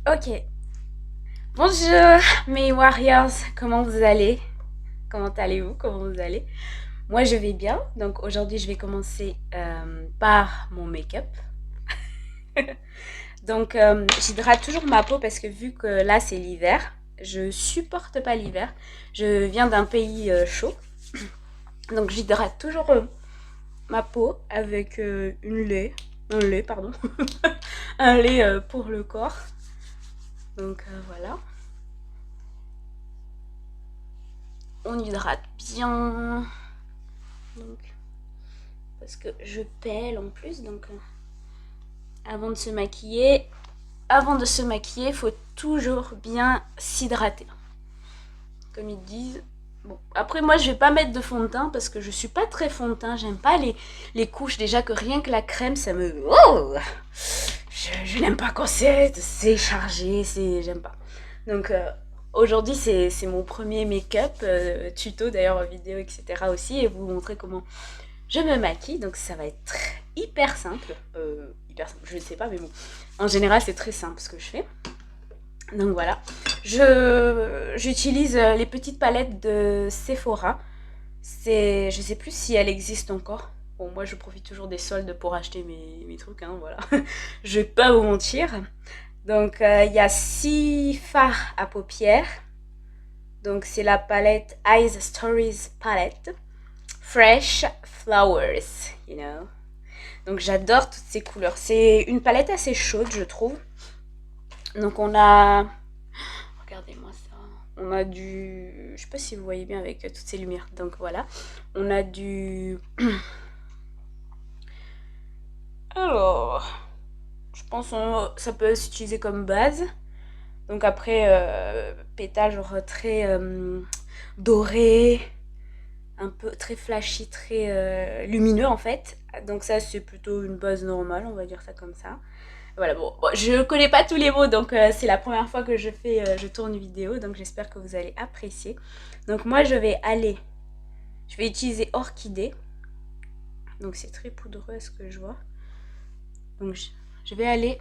Ok. Bonjour mes warriors, comment vous allez? Comment allez-vous? Comment vous allez? Moi je vais bien, donc aujourd'hui je vais commencer par mon make-up. Donc j'hydrate toujours ma peau parce que vu que là c'est l'hiver, je supporte pas l'hiver. Je viens d'un pays chaud, donc j'hydrate toujours ma peau avec un lait pardon, un lait pour le corps. Donc voilà, on hydrate bien. Donc parce que je pèle en plus, donc avant de se maquiller, il faut toujours bien s'hydrater. Comme ils disent. Bon, après moi je vais pas mettre de fond de teint parce que je suis pas très fond de teint, j'aime pas les couches, déjà que rien que la crème ça me... Oh, je n'aime pas quand c'est chargé, j'aime pas. Donc aujourd'hui c'est mon premier make-up, tuto d'ailleurs vidéo etc aussi, et vous montrer comment je me maquille, donc ça va être hyper simple. Hyper simple, je ne sais pas, mais bon. En général, c'est très simple ce que je fais. Donc voilà. J'utilise les petites palettes de Sephora. Je sais plus si elle existe encore. Bon, moi, je profite toujours des soldes pour acheter mes trucs, hein, voilà. Je vais pas vous mentir. Donc, il y a 6 fards à paupières. Donc, c'est la palette Eyes Stories Palette. Fresh Flowers, you know. Donc j'adore toutes ces couleurs. C'est une palette assez chaude, je trouve. Donc on a... Regardez-moi ça. On a du... Je sais pas si vous voyez bien avec toutes ces lumières. Donc voilà. On a du... Alors... Je pense que ça peut s'utiliser comme base. Donc après, pétale genre très doré, un peu très flashy, très lumineux en fait. Donc ça c'est plutôt une base normale, on va dire ça comme ça. Voilà, bon, je connais pas tous les mots, donc c'est la première fois que je tourne une vidéo, donc j'espère que vous allez apprécier. Donc moi je vais utiliser Orchidée, donc c'est très poudreux à ce que je vois. Donc je vais aller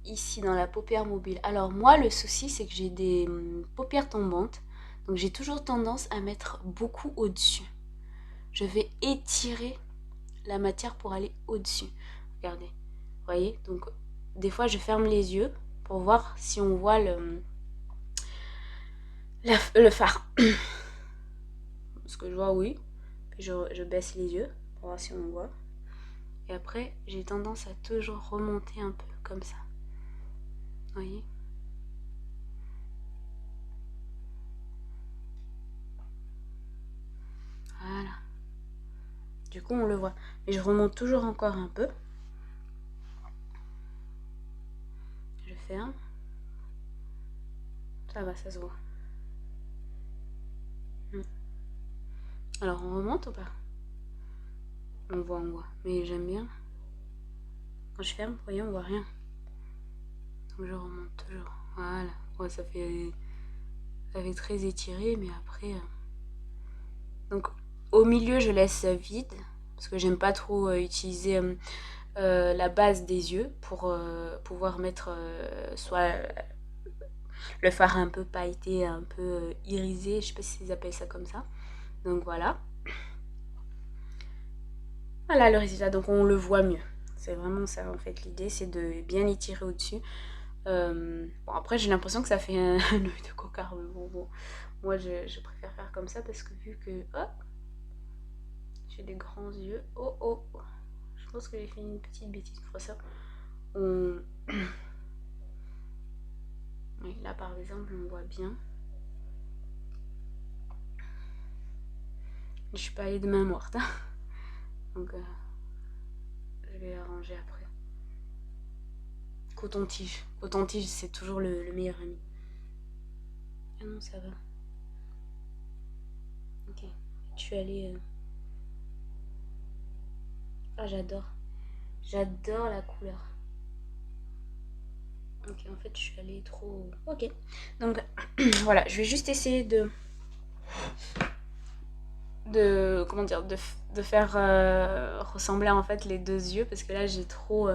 ici dans la paupière mobile. Alors moi le souci c'est que j'ai des paupières tombantes, donc j'ai toujours tendance à mettre beaucoup au-dessus. Je vais étirer la matière pour aller au-dessus. Regardez, vous voyez, donc des fois je ferme les yeux pour voir si on voit le phare. Parce que je vois oui, puis je baisse les yeux pour voir si on voit. Et après j'ai tendance à toujours remonter un peu comme ça. Vous voyez, voilà. Du coup on le voit. Mais je remonte toujours encore un peu. Je ferme. Ça va, ça se voit. Alors on remonte ou pas? On voit, on voit. Mais j'aime bien. Quand je ferme, vous voyez, on voit rien. Donc je remonte toujours. Voilà. Ouais, ça fait très étiré, mais après... Donc au milieu, je laisse vide. Parce que j'aime pas trop utiliser la base des yeux pour pouvoir mettre soit le fard un peu pailleté, un peu irisé. Je sais pas si ils appellent ça comme ça. Donc voilà. Voilà le résultat. Donc on le voit mieux. C'est vraiment ça en fait l'idée, c'est de bien étirer au-dessus. Bon après j'ai l'impression que ça fait un œil de cocard, mais bon, moi je préfère faire comme ça parce que vu que oh, j'ai des grands yeux, oh, je pense que j'ai fait une petite bêtise pour ça. On... Oui, là par exemple on voit bien. Je suis pas allée de main morte, hein. Donc je vais arranger après. Coton-tige, coton-tige c'est toujours le meilleur ami. Ah non ça va. Ok, je suis allée... Ah j'adore. J'adore la couleur. Ok, en fait, je suis allée trop... Ok. Donc, voilà, je vais juste essayer de comment dire, de faire ressembler en fait les deux yeux parce que là j'ai trop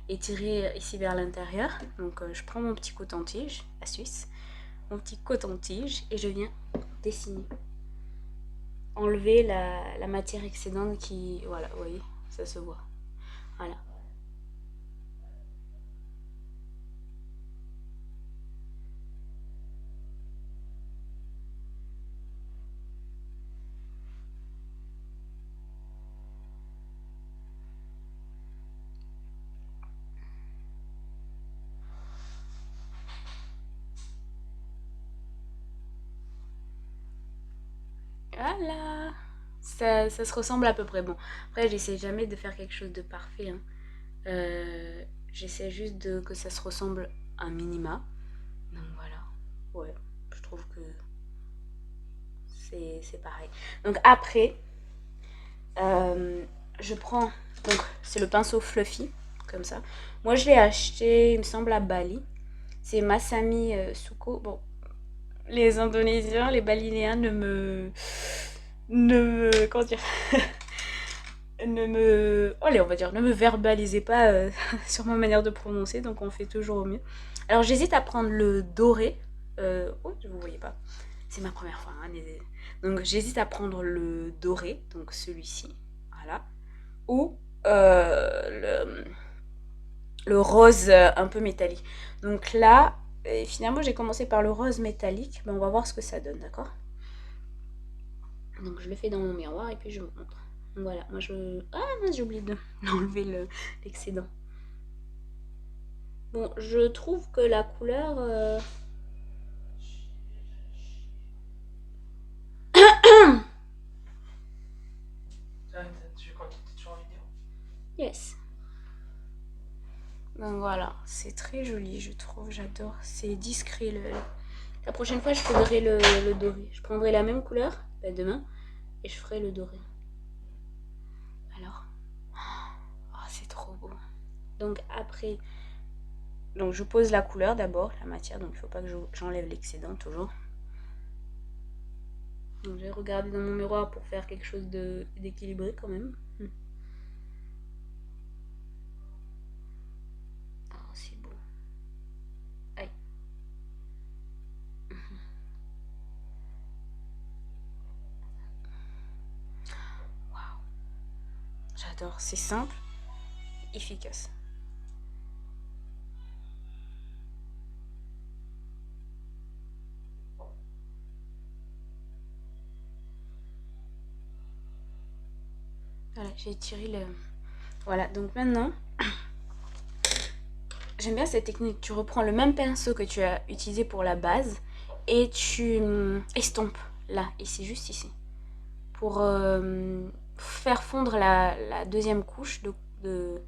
étiré ici vers l'intérieur. Donc je prends mon petit coton-tige, la Suisse, mon petit coton-tige et je viens dessiner. Enlever la matière excédente qui, voilà, vous voyez, ça se voit. Voilà. Voilà. Ça se ressemble à peu près. Bon, après, j'essaie jamais de faire quelque chose de parfait, hein. J'essaie juste que ça se ressemble un minima. Donc voilà. Ouais, je trouve que c'est pareil. Donc après, euh, je prends. Donc c'est le pinceau fluffy, comme ça. Moi, je l'ai acheté, il me semble, à Bali. C'est Masami Suko. Bon, les Indonésiens, les Balinéens comment dire, allez, on va dire, ne me verbalisez pas sur ma manière de prononcer, donc on fait toujours au mieux. Alors j'hésite à prendre le doré. Oh, vous voyez pas. C'est ma première fois, hein, donc j'hésite à prendre le doré, donc celui-ci, voilà, ou le rose un peu métallique. Donc là, finalement j'ai commencé par le rose métallique, mais on va voir ce que ça donne, d'accord? Donc je le fais dans mon miroir et puis je vous montre. Donc voilà, moi je... Ah mince, j'ai oublié d'enlever l'excédent. Bon, je trouve que la couleur... Yes. Donc voilà, c'est très joli, je trouve, j'adore. C'est discret. La prochaine fois, je ferai le doré. Je prendrai la même couleur, demain, et je ferai le doré. Alors, oh, c'est trop beau. Donc après, donc je pose la couleur d'abord, la matière, donc il ne faut pas que j'enlève l'excédent toujours. Donc je vais regarder dans mon miroir pour faire quelque chose d'équilibré quand même. Oh, c'est beau. Aïe. Waouh. J'adore, c'est simple, efficace. Voilà, j'ai étiré le... Voilà, donc maintenant, j'aime bien cette technique. Tu reprends le même pinceau que tu as utilisé pour la base et tu estompes là, ici, juste ici, pour faire fondre la deuxième couche de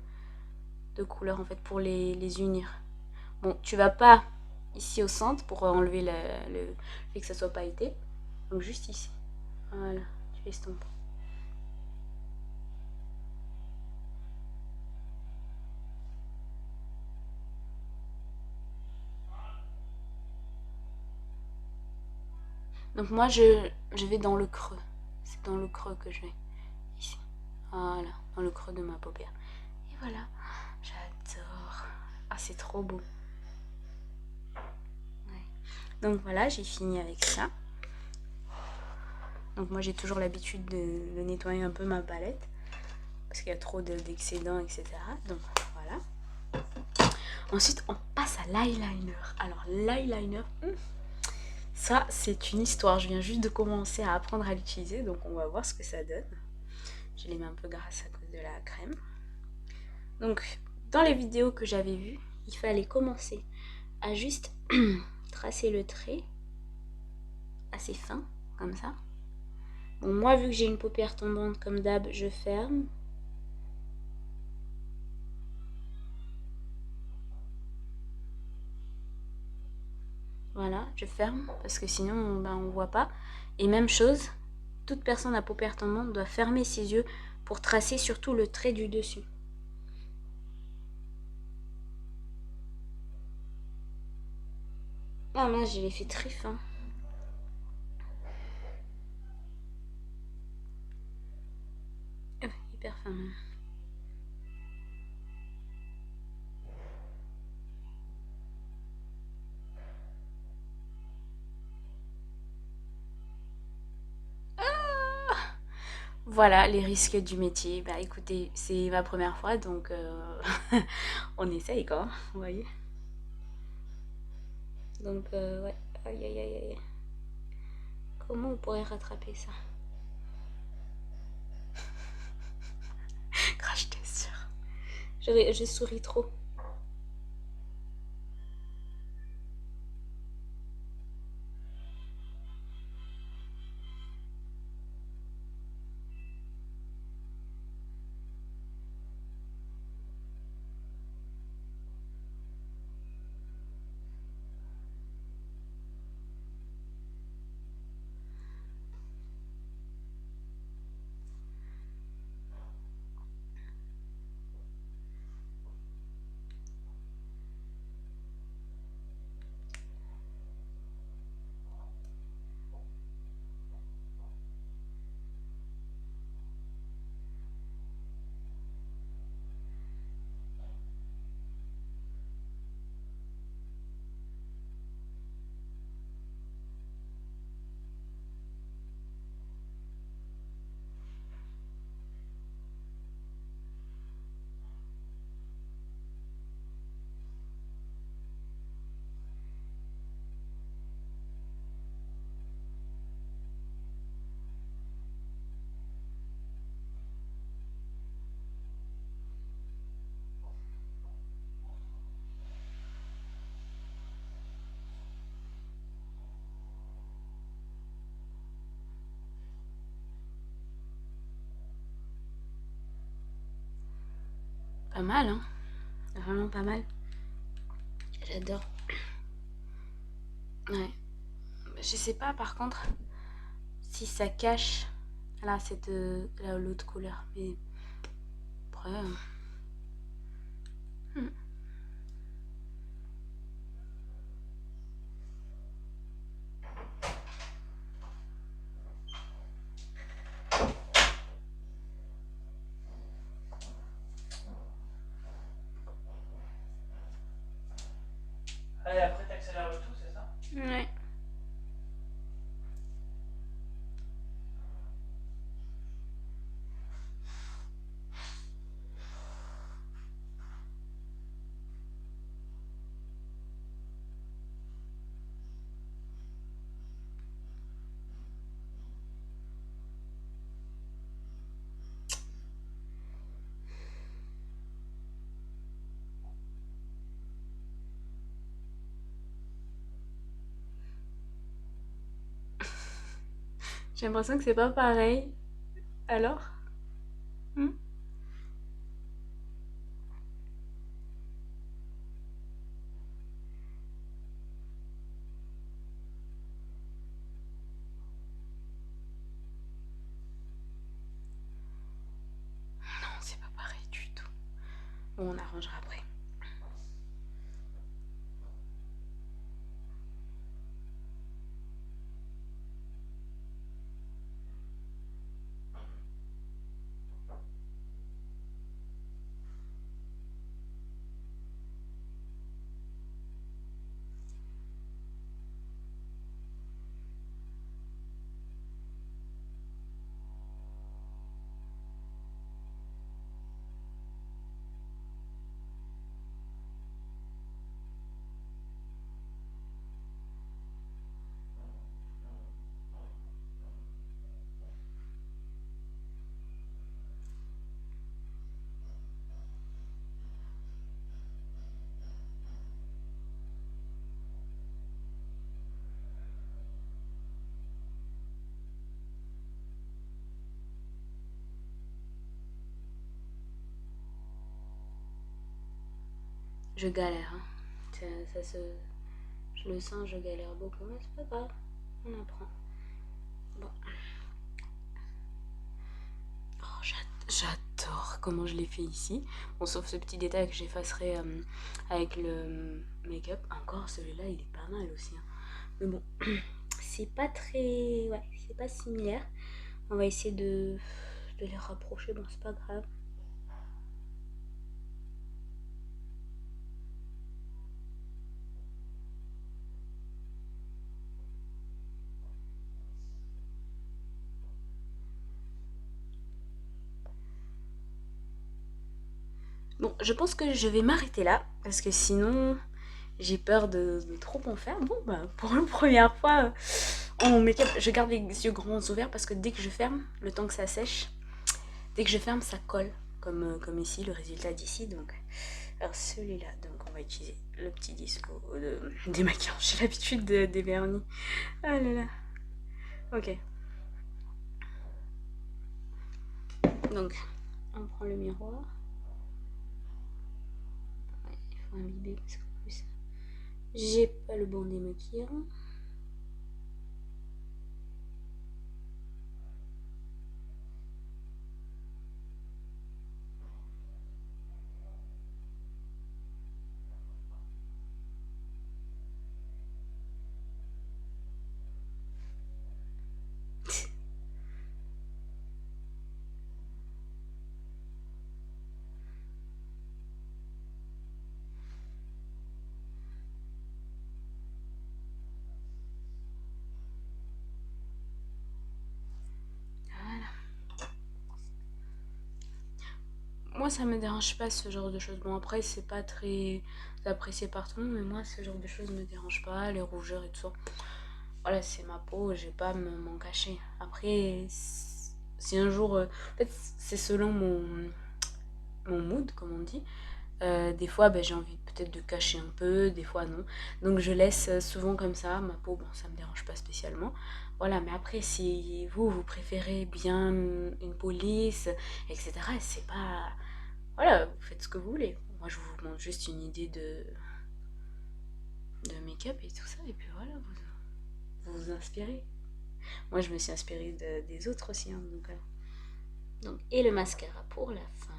couleur, en fait, pour les unir. Bon, tu vas pas ici au centre pour enlever le fait que ça soit pailleté. Donc juste ici. Voilà, tu estompes. Donc moi, je vais dans le creux. C'est dans le creux que je vais. Ici. Voilà, dans le creux de ma paupière. Et voilà. J'adore. Ah, c'est trop beau. Ouais. Donc voilà, j'ai fini avec ça. Donc moi, j'ai toujours l'habitude de nettoyer un peu ma palette. Parce qu'il y a trop d'excédents, etc. Donc voilà. Ensuite, on passe à l'eyeliner. Alors, l'eyeliner, ça, c'est une histoire. Je viens juste de commencer à apprendre à l'utiliser. Donc, on va voir ce que ça donne. Je l'ai mis un peu grasse à cause de la crème. Donc, dans les vidéos que j'avais vues, il fallait commencer à juste tracer le trait assez fin, comme ça. Bon, moi, vu que j'ai une paupière tombante, comme d'hab, je ferme. Voilà, je ferme, parce que sinon, ben, on voit pas. Et même chose, toute personne à paupière tombante doit fermer ses yeux pour tracer surtout le trait du dessus. Ah mince, je l'ai fait très fin. Voilà les risques du métier. Bah écoutez, c'est ma première fois donc on essaye quoi, vous voyez. Donc ouais, aïe aïe aïe aïe. Comment on pourrait rattraper ça? Crash, t'es sûr? Je souris trop. Pas mal, hein? Vraiment pas mal. J'adore. Ouais. Je sais pas par contre si ça cache. Là, c'est de l'autre couleur. Mais après. Hmm. Allez, après, t'accélères le tout, c'est ça? Ouais. J'ai l'impression que c'est pas pareil. Alors? Hmm. Non, c'est pas pareil du tout. Bon, on arrangera après. Je galère, hein. Ça se... Je le sens, je galère beaucoup, mais c'est pas grave. On apprend. Bon. Oh, j'adore comment je l'ai fait ici. Bon, sauf ce petit détail que j'effacerai avec le make-up. Encore, celui-là, il est pas mal aussi, hein. Mais bon, c'est pas très... Ouais, c'est pas similaire. On va essayer de les rapprocher. Bon, c'est pas grave. Bon, je pense que je vais m'arrêter là, parce que sinon, j'ai peur de trop en faire. Bon, bah, pour la première fois, en make-up, je garde les yeux grands ouverts, parce que dès que je ferme, le temps que ça sèche, dès que je ferme, ça colle, comme ici, le résultat d'ici, donc... Alors celui-là, donc on va utiliser le petit disco de démaquillant. J'ai l'habitude des vernis. Ah là là. Ok. Donc, on prend le miroir. Ouais, il faut imbiber parce qu'en plus, j'ai pas le bon démaquillant. Voilà. Moi, ça me dérange pas ce genre de choses. Bon, après, c'est pas très apprécié par tout le monde, mais moi, ce genre de choses me dérange pas. Les rougeurs et tout ça. Voilà, c'est ma peau, je vais pas m'en cacher. Après, si un jour. En fait, c'est selon mon mood, comme on dit. Des fois, ben, j'ai envie peut-être de cacher un peu, des fois non. Donc je laisse souvent comme ça. Ma peau, bon, ça me dérange pas spécialement. Voilà, mais après, si vous préférez bien une peau lisse, etc., c'est pas... Voilà, vous faites ce que vous voulez. Moi, je vous montre juste une idée de make-up et tout ça. Et puis voilà, vous inspirez. Moi, je me suis inspirée des autres aussi. Hein, donc, et le mascara pour la fin.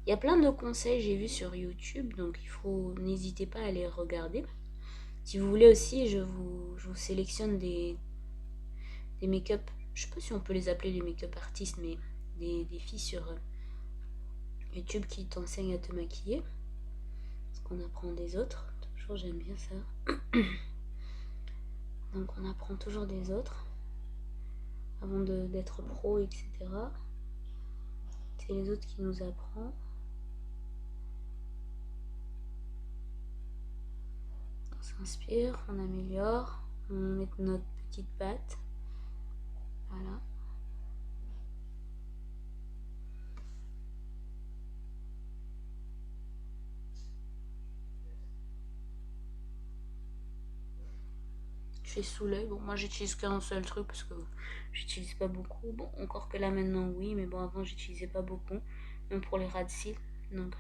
Il y a plein de conseils j'ai vu sur YouTube, donc n'hésitez pas à les regarder. Si vous voulez aussi, je vous sélectionne des make-up, je sais pas si on peut les appeler des make-up artistes, mais des filles sur YouTube qui t'enseignent à te maquiller, parce qu'on apprend des autres. Toujours j'aime bien ça. Donc on apprend toujours des autres avant d'être pro, etc. C'est les autres qui nous apprennent. On s'inspire, on améliore, on met notre petite patte. Voilà. Je fais sous l'œil. Bon, moi j'utilise qu'un seul truc parce que j'utilise pas beaucoup. Bon, encore que là maintenant oui, mais bon, avant j'utilisais pas beaucoup, même pour les ras de cils. Donc,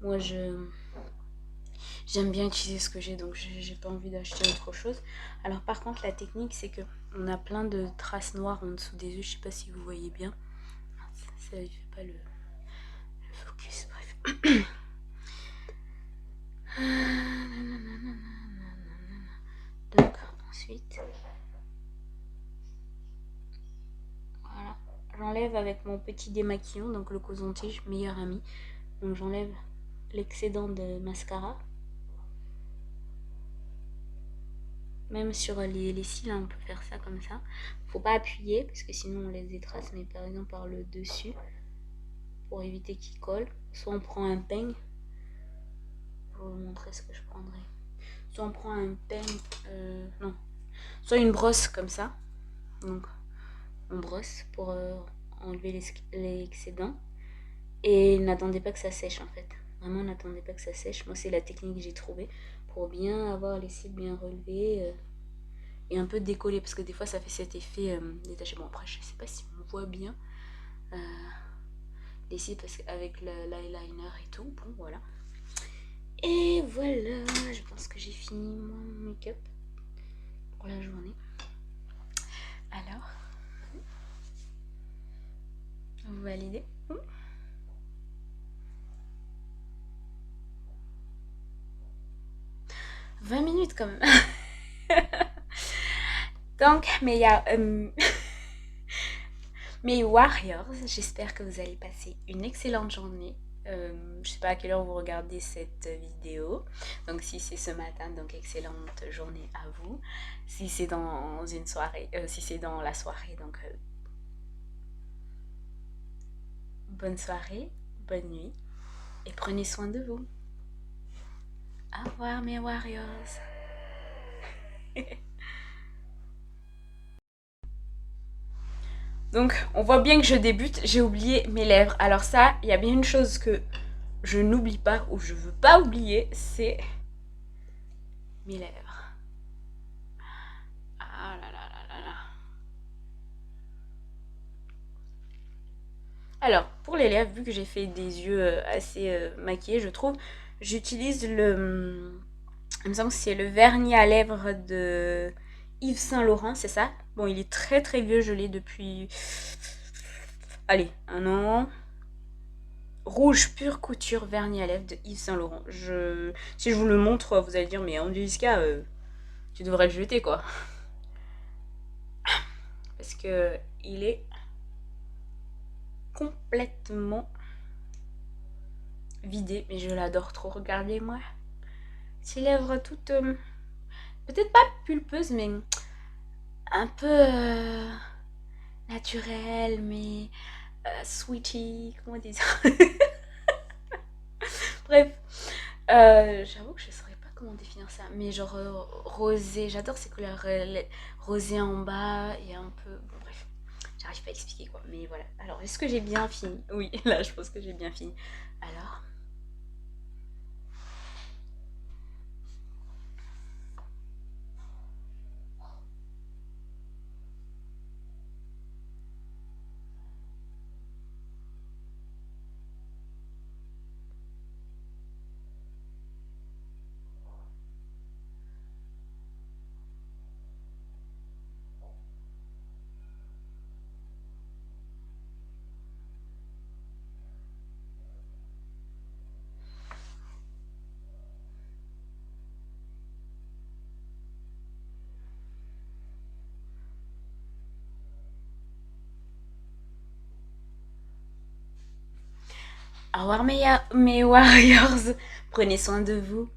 moi j'aime bien utiliser ce que j'ai, donc j'ai pas envie d'acheter autre chose. Alors, par contre, la technique c'est que on a plein de traces noires en dessous des yeux. Je sais pas si vous voyez bien. Ça ne fait pas le focus, bref. Donc, ensuite, voilà, j'enlève avec mon petit démaquillant, donc le Cosentige, meilleur ami. Donc j'enlève l'excédent de mascara. Même sur les cils, hein, on peut faire ça comme ça. Faut pas appuyer parce que sinon on laisse des traces, mais par exemple par le dessus pour éviter qu'il colle. Soit on prend un peigne. Je vais vous montrer ce que je prendrai. Soit on prend un peigne, non, soit une brosse comme ça. Donc on brosse pour enlever l'excédent. Et n'attendez pas que ça sèche en fait. Vraiment, n'attendez pas que ça sèche. Moi, c'est la technique que j'ai trouvée pour bien avoir les cils bien relevés et un peu décollés. Parce que des fois, ça fait cet effet détaché. Bon, après, je sais pas si on voit bien les cils parce qu'avec l'eyeliner et tout. Bon, voilà. Et voilà, je pense que j'ai fini mon make-up pour la journée. Alors, vous validez? 20 minutes quand même. Donc, mes warriors, j'espère que vous allez passer une excellente journée. Je sais pas à quelle heure vous regardez cette vidéo. Donc si c'est ce matin, donc excellente journée à vous. Si c'est dans une soirée, si c'est dans la soirée, donc bonne soirée, bonne nuit. et prenez soin de vous. Au revoir mes warriors. Donc, on voit bien que je débute, j'ai oublié mes lèvres. Alors ça, il y a bien une chose que je n'oublie pas, ou je veux pas oublier, c'est mes lèvres. Ah là là là là là. Alors, pour les lèvres, vu que j'ai fait des yeux assez maquillés, je trouve, j'utilise le... Il me semble que c'est le vernis à lèvres de Yves Saint Laurent, c'est ça? Bon, il est très très vieux, je l'ai depuis... Allez, un an. Rouge pure couture vernis à lèvres de Yves Saint Laurent. Si je vous le montre, vous allez dire, mais Angeliska, tu devrais le jeter quoi. Parce que il est complètement vidé, mais je l'adore trop. Regardez-moi. Ses lèvres toutes, peut-être pas pulpeuses, mais un peu naturelles, mais sweetie, comment on dit ça? Bref, j'avoue que je saurais pas comment définir ça, mais genre rosé, j'adore ces couleurs rosé en bas et un peu... Bon, bref, j'arrive pas à expliquer quoi, mais voilà. Alors, est-ce que j'ai bien fini? Oui, là, je pense que j'ai bien fini. Alors, au revoir mes warriors, prenez soin de vous.